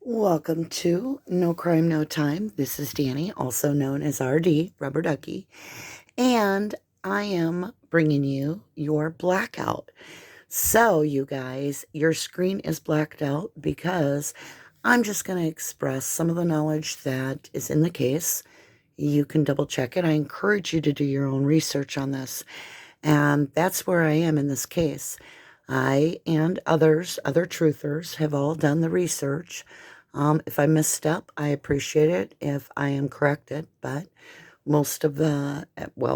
Welcome to No Crime, No Time. This is Danny, also known as RD, Rubberducky, and I am bringing you your blackout. So, you guys, your screen is blacked out because I'm just going to express some of the knowledge that is in the case. You can double check it. I encourage you to do your own research on this, and that's where I am in this case. I and other truthers, have all done the research. If I misstep, I appreciate it if I am corrected, but most of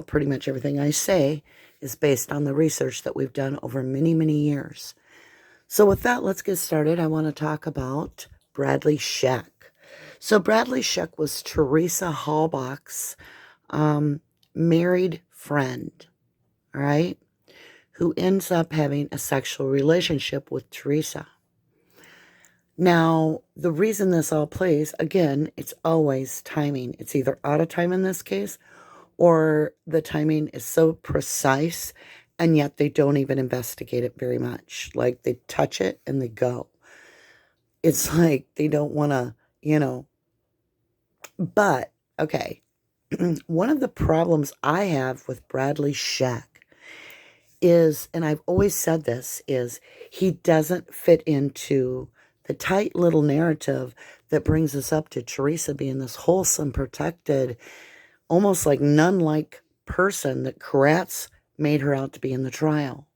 pretty much everything I say is based on the research that we've done over many, many years. So with that, let's get started. I want to talk about Bradley Czech. So Bradley Czech was Teresa Halbach's married friend, all right, who ends up having a sexual relationship with Teresa. Now, the reason this all plays, again, it's always timing. It's either out of time in this case, or the timing is so precise, and yet they don't even investigate it very much. Like, they touch it and they go. It's like they don't want to, But, okay, one of the problems I have with Bradley Czech is, and I've always said this, is he doesn't fit into the tight little narrative that brings us up to Teresa being this wholesome, protected, almost like nun-like person that Kratz made her out to be in the trial.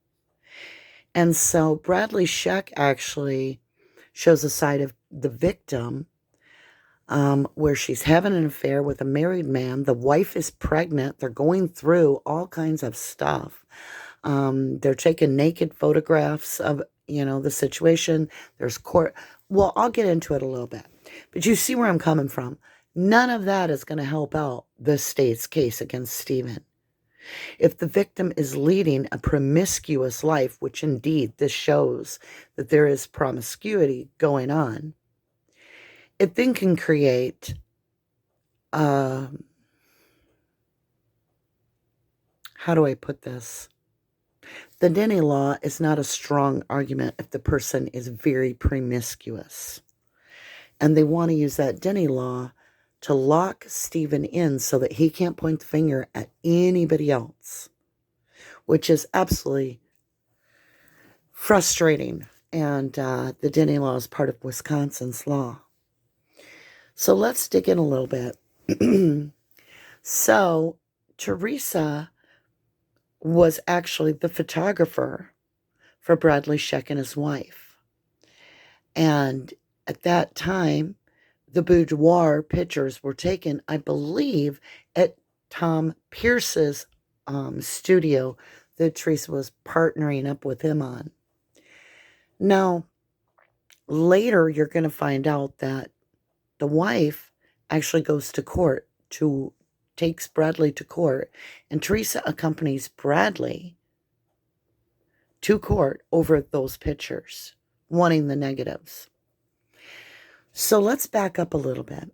And so Bradley Czech actually shows a side of the victim where she's having an affair with a married man. The wife is pregnant. They're going through all kinds of stuff. They're taking naked photographs of, the situation. There's court. Well, I'll get into it a little bit, but you see where I'm coming from. None of that is going to help out the state's case against Stephen. If the victim is leading a promiscuous life, which indeed this shows that there is promiscuity going on, it then can create how do I put this? The Denny law is not a strong argument if the person is very promiscuous. And they want to use that Denny law to lock Stephen in so that he can't point the finger at anybody else, which is absolutely frustrating. And the Denny law is part of Wisconsin's law. So let's dig in a little bit. So Teresa was actually the photographer for Bradley Czech and his wife. And at that time, the boudoir pictures were taken, I believe, at Tom Pierce's studio that Teresa was partnering up with him on. Now, later you're going to find out that the wife actually goes to court takes Bradley to court, and Teresa accompanies Bradley to court over those pictures, wanting the negatives. So let's back up a little bit.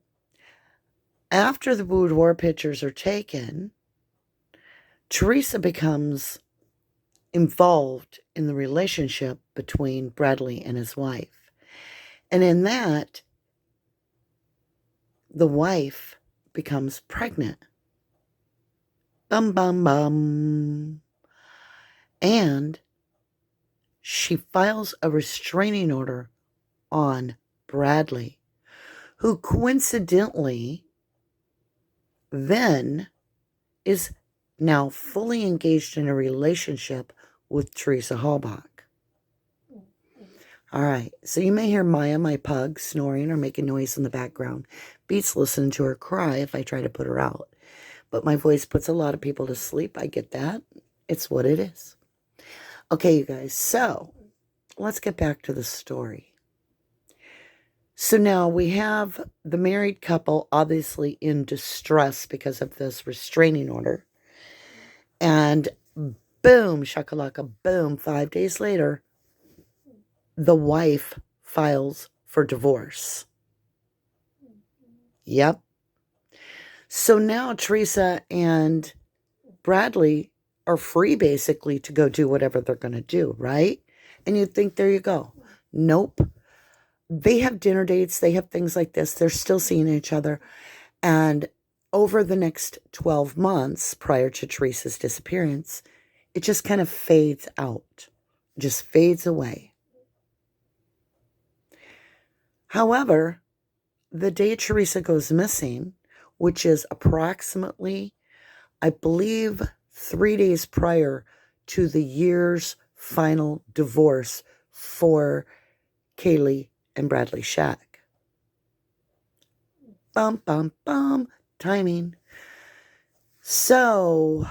After the boudoir pictures are taken, Teresa becomes involved in the relationship between Bradley and his wife. And in that, the wife becomes pregnant. Bum, bum, bum. And she files a restraining order on Bradley, who coincidentally then is now fully engaged in a relationship with Teresa Halbach. All right, so you may hear Maya, my pug, snoring or making noise in the background. Beats listening to her cry if I try to put her out. But my voice puts a lot of people to sleep. I get that. It's what it is. Okay, you guys, so let's get back to the story. So now we have the married couple obviously in distress because of this restraining order. And boom, shakalaka, boom, 5 days later, the wife files for divorce. Yep. So now Teresa and Bradley are free basically to go do whatever they're going to do, right? And you'd think, there you go. Nope. They have dinner dates, they have things like this. They're still seeing each other. And over the next 12 months prior to Teresa's disappearance, it just kind of fades out, just fades away. However, the day Teresa goes missing, which is approximately, I believe, 3 days prior to the year's final divorce for Kaylee and Bradley Shack. Bum, bum, bum. Timing. So,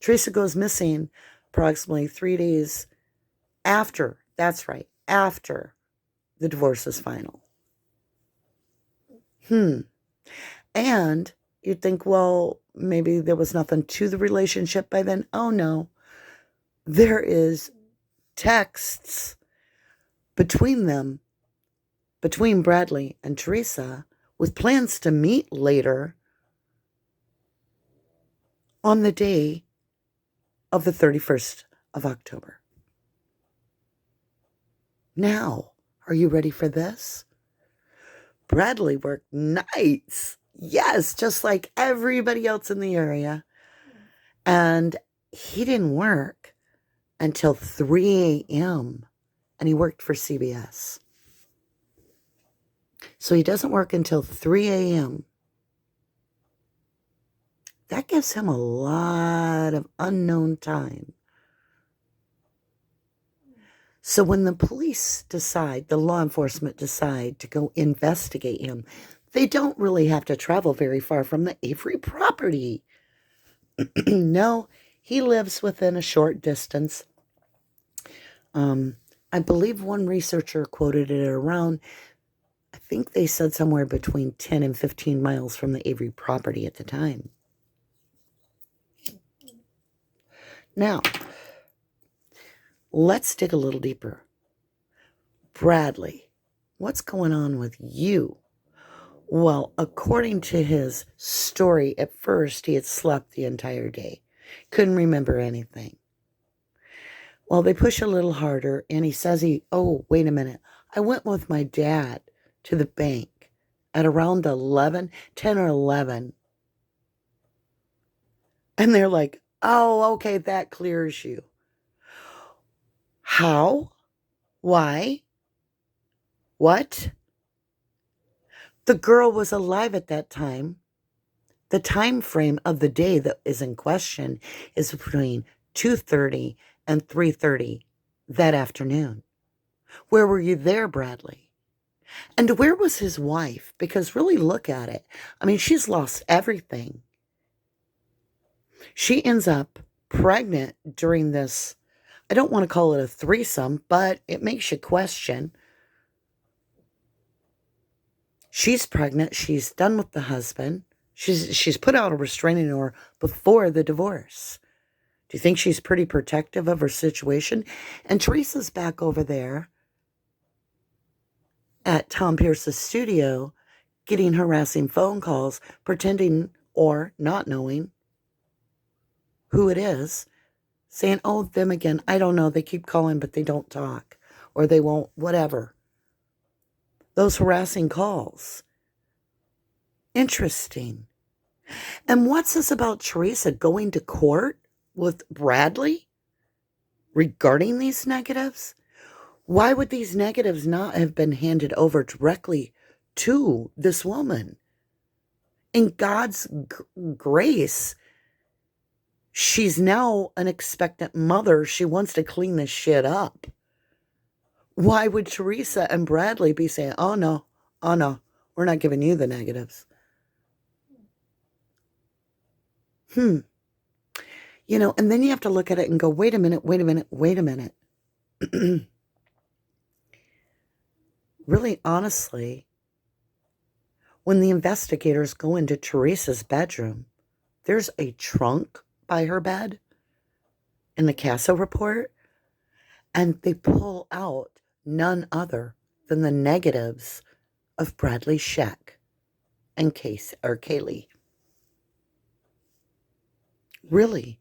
Teresa goes missing approximately 3 days after, that's right, after the divorce is final. And you'd think, well, maybe there was nothing to the relationship by then. Oh, no. There is texts between them, between Bradley and Teresa, with plans to meet later on the day of the 31st of October. Now, are you ready for this? Bradley worked nights. Yes, just like everybody else in the area. And he didn't work until 3 a.m. And he worked for CBS. So he doesn't work until 3 a.m. That gives him a lot of unknown time. So when the police decide, the law enforcement decide to go investigate him, they don't really have to travel very far from the Avery property. No, he lives within a short distance. I believe one researcher quoted it around, I think they said somewhere between 10 and 15 miles from the Avery property at the time. Now, let's dig a little deeper. Bradley, what's going on with you? Well, according to his story, at first he had slept the entire day. Couldn't remember anything. Well, they push a little harder, and he says wait a minute. I went with my dad to the bank at around 10 or 11. And they're like, oh, okay, that clears you. How? Why? What? The girl was alive at that time. The time frame of the day that is in question is between 2:30 and 3:30 that afternoon. Where were you there, Bradley? And where was his wife? Because really look at it. I mean, she's lost everything. She ends up pregnant during this, I don't want to call it a threesome, but it makes you question. She's pregnant. She's done with the husband. She's put out a restraining order before the divorce. Do you think she's pretty protective of her situation? And Teresa's back over there at Tom Pierce's studio getting harassing phone calls, pretending or not knowing who it is, saying, oh, them again. I don't know. They keep calling, but they don't talk. Or they won't, whatever. Those harassing calls. Interesting. And what's this about Teresa going to court with Bradley regarding these negatives? Why would these negatives not have been handed over directly to this woman? In God's grace, she's now an expectant mother. She wants to clean this shit up. Why would Teresa and Bradley be saying, oh no, we're not giving you the negatives? And then you have to look at it and go, wait a minute. Really, honestly, when the investigators go into Teresa's bedroom, there's a trunk by her bed in the CASA report, and they pull out none other than the negatives of Bradley Shack and Kaylee. Really?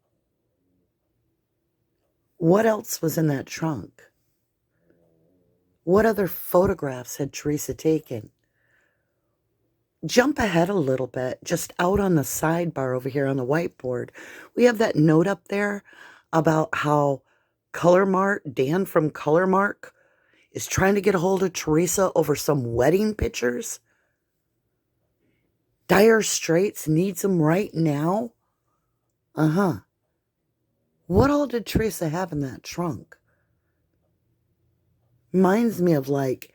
What else was in that trunk? What other photographs had Teresa taken? Jump ahead a little bit, just out on the sidebar over here on the whiteboard. We have that note up there about how Dan from Color Mark, is trying to get a hold of Teresa over some wedding pictures. Dire Straits needs them right now. Uh-huh. What all did Teresa have in that trunk? Reminds me of like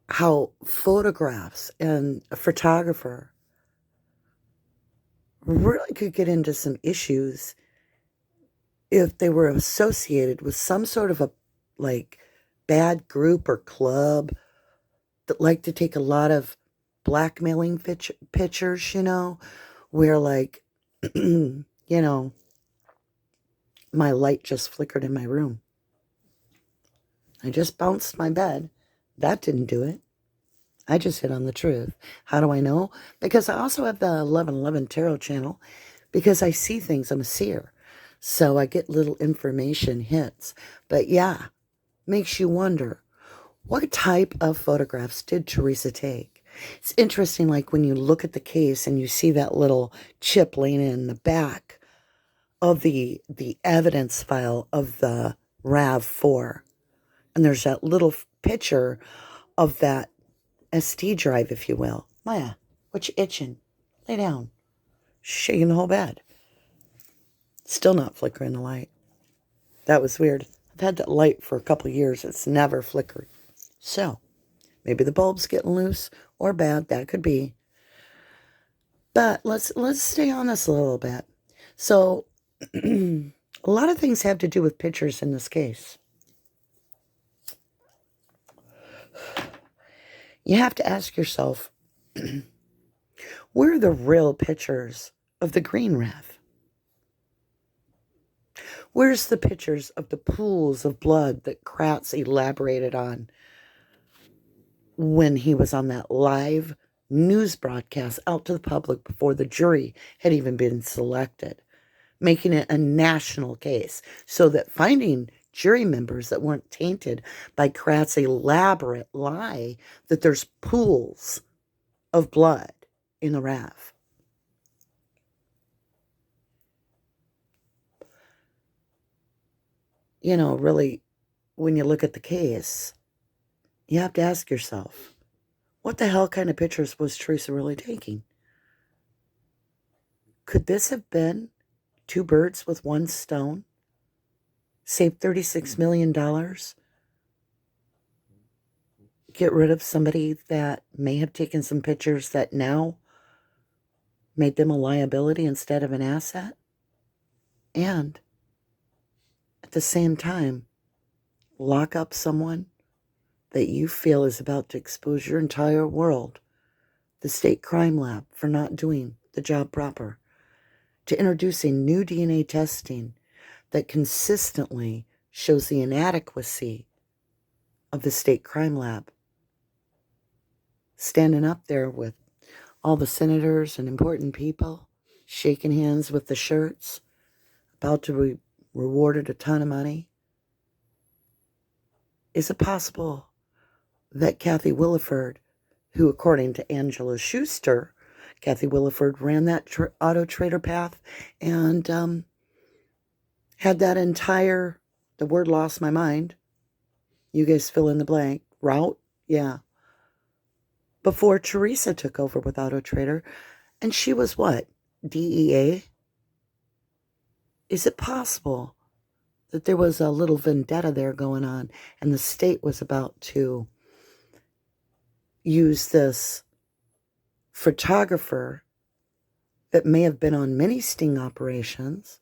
how photographs and a photographer really could get into some issues if they were associated with some sort of a like bad group or club that like to take a lot of blackmailing pictures, where like, my light just flickered in my room. I just bounced my bed. That didn't do it. I just hit on the truth. How do I know? Because I also have the 1111 Tarot channel, because I see things. I'm a seer. So I get little information hits. But yeah, makes you wonder, what type of photographs did Teresa take? It's interesting, like when you look at the case and you see that little chip laying in the back of the evidence file of the RAV4. And there's that little picture of that SD drive, if you will. Maya, what you itching? Lay down. Shaking the whole bed. Still not flickering the light. That was weird. I've had that light for a couple of years. It's never flickered. So, maybe the bulb's getting loose or bad. That could be. But let's stay on this a little bit. So, a lot of things have to do with pictures in this case. You have to ask yourself, where are the real pictures of the green RAV? Where's the pictures of the pools of blood that Kratz elaborated on when he was on that live news broadcast out to the public before the jury had even been selected, making it a national case so that finding jury members that weren't tainted by Kratz's elaborate lie that there's pools of blood in the RAV. Really, when you look at the case, you have to ask yourself, what the hell kind of pictures was Teresa really taking? Could this have been two birds with one stone? Save $36 million? Get rid of somebody that may have taken some pictures that now made them a liability instead of an asset? And at the same time, lock up someone that you feel is about to expose your entire world, the state crime lab, for not doing the job proper, to introducing new DNA testing that consistently shows the inadequacy of the state crime lab, standing up there with all the senators and important people, shaking hands with the shirts, about to be rewarded a ton of money. Is it possible that Kathy Williford, who according to Angela Schuster, Kathy Williford ran that auto trader path and had that entire, the word lost my mind, you guys fill in the blank, route? Yeah. Before Teresa took over with Auto Trader, and she was what? DEA? Is it possible that there was a little vendetta there going on and the state was about to use this photographer that may have been on many sting operations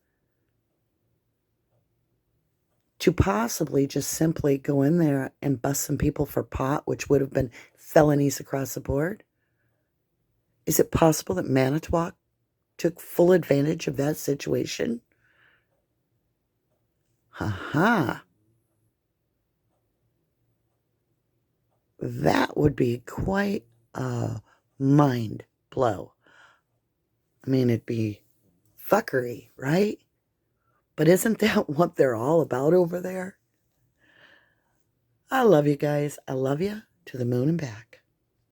to possibly just simply go in there and bust some people for pot, which would have been felonies across the board? Is it possible that Manitowoc took full advantage of that situation? Ha. That would be quite a mind blow. I mean, it'd be fuckery, right? But isn't that what they're all about over there? I love you guys. I love you to the moon and back.